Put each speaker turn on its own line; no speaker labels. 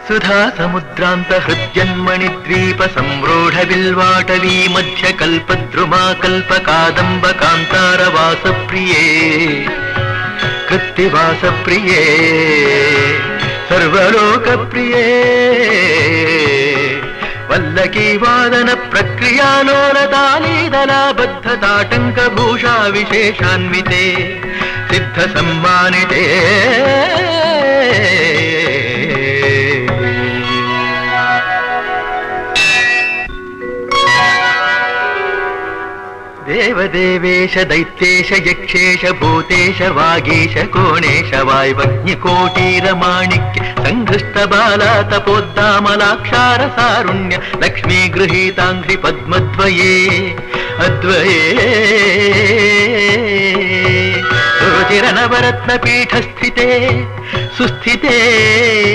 सुधा समुद्रांत हृद्यन्मणि द्वीप संरूढ़ बिल्वाटवी मध्य कल्पद्रुमा कल्प कादंब कांतार वास प्रिये कृत्तिवास प्रिये सर्वलोक प्रिये वल्लकी वादन प्रक्रियालोलतालीदलाबद्ध ताटंक भूषा विशेषान्विते सिद्ध सम्मानिते देवदेवेश दैत्येश यक्षेश भूतेश वागीश कोणेश वायवज्ञकोटीरमाणिक्य संघृष्ट बाला तपोद्दामलाक्षार सारुण्य लक्ष्मी गृहीतांघ्रि पद्मद्वये अद्वये रुचिरनवरत्न पीठस्थिते सुस्थिते